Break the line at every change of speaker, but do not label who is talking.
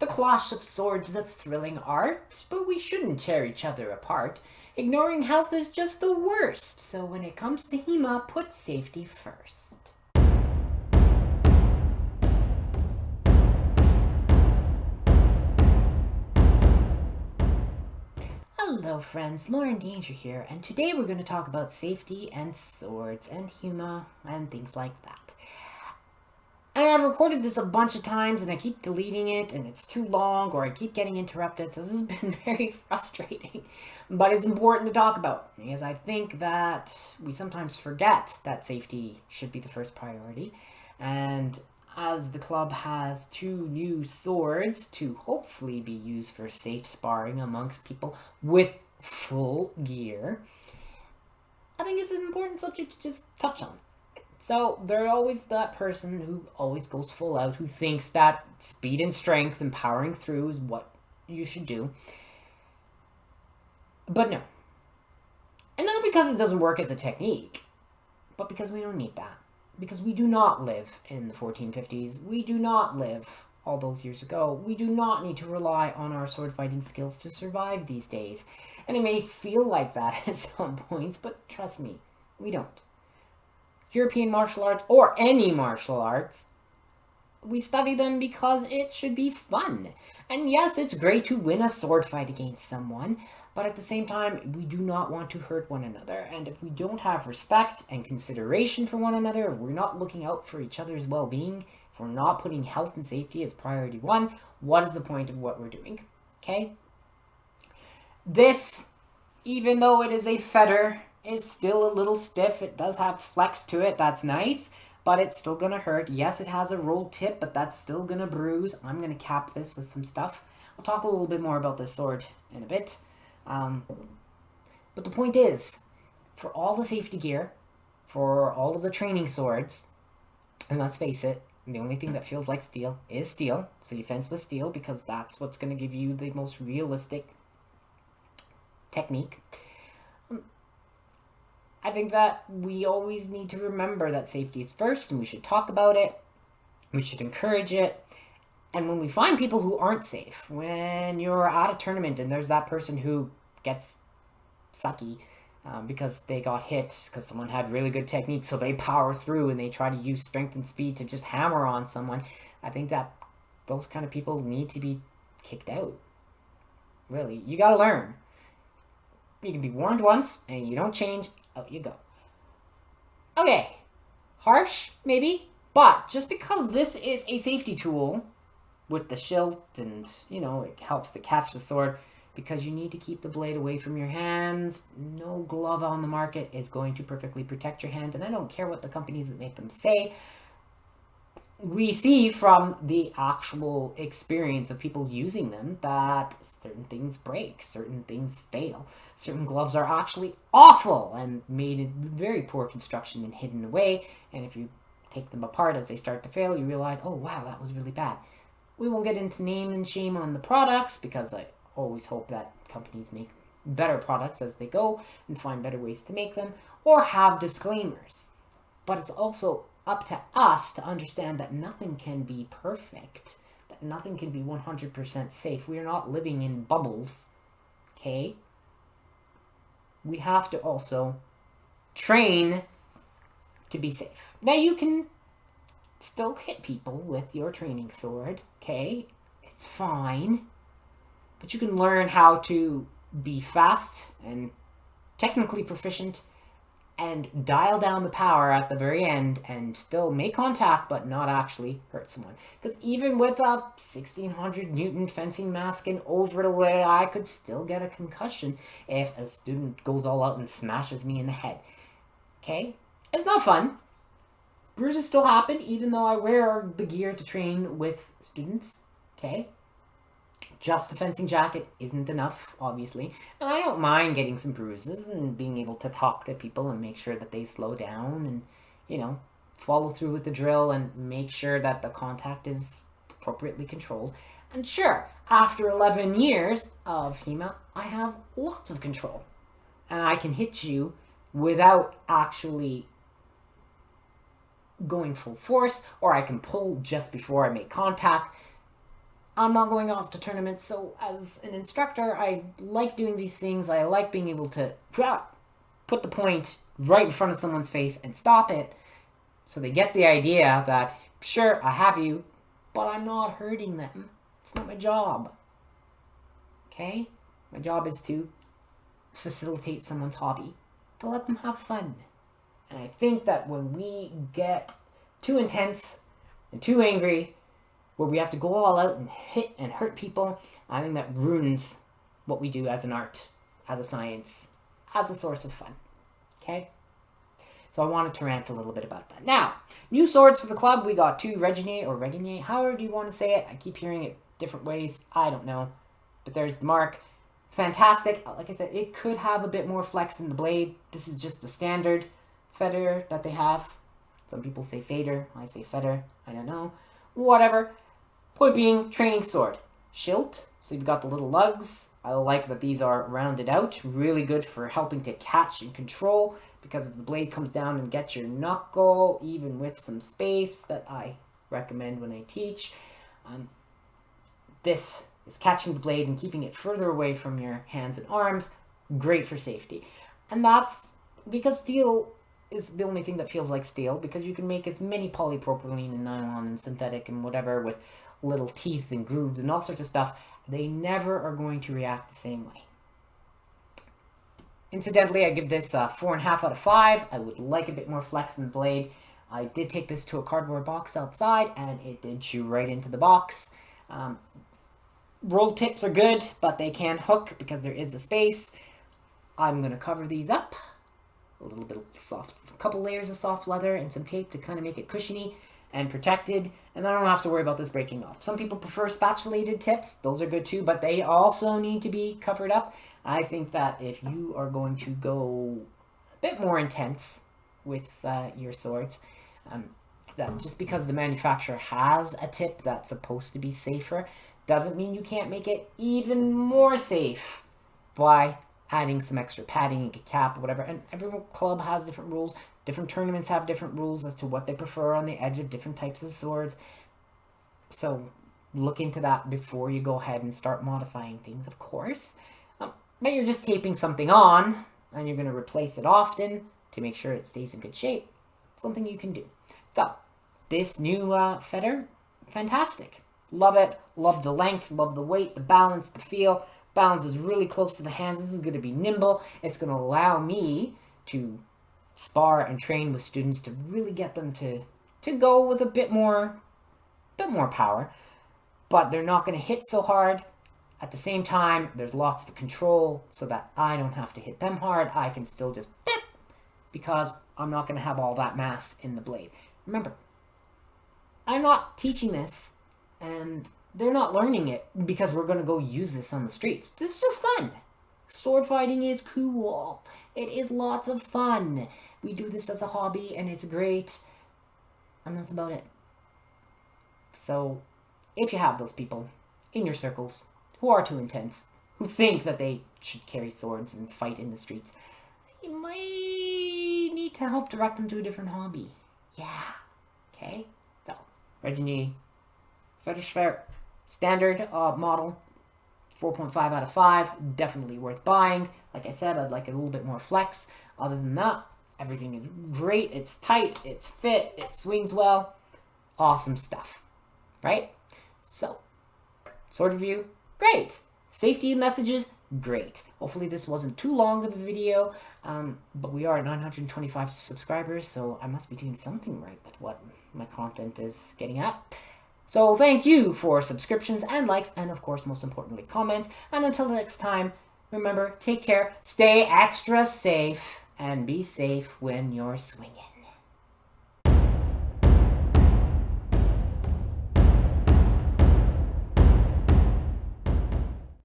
The clash of swords is a thrilling art, but we shouldn't tear each other apart. Ignoring health is just the worst, so when it comes to HEMA, put safety first. Hello friends, Lauren Danger here, and today we're going to talk about safety and swords and HEMA and things like that. And I've recorded this a bunch of times and I keep deleting it and it's too long or I keep getting interrupted, so this has been very frustrating. But it's important to talk about because I think that we sometimes forget that safety should be the first priority. And as the club has 2 new swords to hopefully be used for safe sparring amongst people with full gear, I think it's an important subject to just touch on. So there's always that person who always goes full out, who thinks that speed and strength and powering through is what you should do. But no. And not because it doesn't work as a technique, but because we don't need that. Because we do not live in the 1450s. We do not live all those years ago. We do not need to rely on our sword fighting skills to survive these days. And it may feel like that at some points, but trust me, we don't. European martial arts, or any martial arts, we study them because it should be fun. And yes, it's great to win a sword fight against someone, but at the same time, we do not want to hurt one another. And if we don't have respect and consideration for one another, if we're not looking out for each other's well-being, if we're not putting health and safety as priority 1, what is the point of what we're doing? Okay? This, even though it is a Fetter, is still a little stiff. It does have flex to it. That's nice, but it's still gonna hurt. Yes, it has a rolled tip, but that's still gonna bruise. I'm gonna cap this with some stuff. I'll talk a little bit more about this sword in a bit. But the point is, for all the safety gear, for all of the training swords, and let's face it, the only thing that feels like steel is steel. So you fence with steel because that's what's gonna give you the most realistic technique. I think that we always need to remember that safety is first, and we should talk about it. We should encourage it. And when we find people who aren't safe, when you're at a tournament and there's that person who gets sucky because they got hit, because someone had really good technique, so they power through and they try to use strength and speed to just hammer on someone, I think that those kind of people need to be kicked out. Really, you gotta learn. You can be warned once, and you don't change, out you go. Okay, harsh, maybe, but just because this is a safety tool with the shield and, it helps to catch the sword, because you need to keep the blade away from your hands. No glove on the market is going to perfectly protect your hand, and I don't care what the companies that make them say. We see from the actual experience of people using them that certain things break, certain things fail. Certain gloves are actually awful and made in very poor construction and hidden away. And if you take them apart as they start to fail, you realize, oh wow, that was really bad. We won't get into name and shame on the products because I always hope that companies make better products as they go and find better ways to make them or have disclaimers. But it's also up to us to understand that nothing can be perfect, that nothing can be 100% safe. We are not living in bubbles, okay? We have to also train to be safe. Now, you can still hit people with your training sword, okay? It's fine. But you can learn how to be fast and technically proficient and dial down the power at the very end and still make contact but not actually hurt someone. Because even with a 1600 Newton fencing mask and overlay, I could still get a concussion if a student goes all out and smashes me in the head. Okay? It's not fun. Bruises still happen even though I wear the gear to train with students. Okay? Just a fencing jacket isn't enough, obviously. And I don't mind getting some bruises and being able to talk to people and make sure that they slow down and, follow through with the drill and make sure that the contact is appropriately controlled. And sure, after 11 years of HEMA, I have lots of control. And I can hit you without actually going full force, or I can pull just before I make contact. I'm not going off to tournaments, so as an instructor, I like doing these things. I like being able to put the point right in front of someone's face and stop it, so they get the idea that, sure, I have you, but I'm not hurting them. It's not my job. Okay? My job is to facilitate someone's hobby, to let them have fun. And I think that when we get too intense and too angry, where we have to go all out and hit and hurt people, I think that ruins what we do as an art, as a science, as a source of fun. Okay? So I wanted to rant a little bit about that. Now, new swords for the club. We got 2 Regenyei or Regenyei, however you want to say it. I keep hearing it different ways. I don't know. But there's the mark. Fantastic. Like I said, it could have a bit more flex in the blade. This is just the standard Fetter that they have. Some people say Fetter. I say Fetter. I don't know. Whatever. Point being, training sword. Schilt. So you've got the little lugs. I like that these are rounded out. Really good for helping to catch and control, because if the blade comes down and gets your knuckle, even with some space that I recommend when I teach, this is catching the blade and keeping it further away from your hands and arms. Great for safety. And that's because steel is the only thing that feels like steel, because you can make as many polypropylene and nylon and synthetic and whatever with little teeth and grooves and all sorts of stuff. They never are going to react the same way. Incidentally, I give this 4.5 out of 5. I would like a bit more flex in the blade. I did take this to a cardboard box outside, and it did chew right into the box. Rolled tips are good, but they can hook because there is a space. I'm going to cover these up. A little bit of soft, a couple layers of soft leather and some tape to kind of make it cushiony and protected, and I don't have to worry about this breaking off. Some people prefer spatulated tips. Those are good too, but they also need to be covered up. I think that if you are going to go a bit more intense with your swords, that just because the manufacturer has a tip that's supposed to be safer doesn't mean you can't make it even more safe by adding some extra padding, a cap, whatever. And every club has different rules. Different tournaments have different rules as to what they prefer on the edge of different types of swords. So look into that before you go ahead and start modifying things, of course. But you're just taping something on, and you're going to replace it often to make sure it stays in good shape. Something you can do. So, this new Fetter, fantastic. Love it. Love the length, love the weight, the balance, the feel. Balance is really close to the hands. This is going to be nimble. It's going to allow me to spar and train with students to really get them to go with a bit more power. But they're not going to hit so hard. At the same time, there's lots of control so that I don't have to hit them hard. I can still just dip because I'm not going to have all that mass in the blade. Remember, I'm not teaching this and they're not learning it because we're going to go use this on the streets. This is just fun. Sword fighting is cool. It is lots of fun. We do this as a hobby and it's great. And that's about it. So, if you have those people in your circles who are too intense, who think that they should carry swords and fight in the streets, you might need to help direct them to a different hobby. Yeah. Okay? So, Regenyei Fetter standard model, 4.5 out of 5. Definitely worth buying. Like I said, I'd like a little bit more flex. Other than that, everything is great. It's tight. It's fit. It swings well. Awesome stuff. Right? So, sword review, great. Safety messages, great. Hopefully this wasn't too long of a video, but we are at 925 subscribers, so I must be doing something right with what my content is getting at. So thank you for subscriptions and likes, and of course, most importantly, comments. And until next time, remember, take care, stay extra safe, and be safe when you're swinging.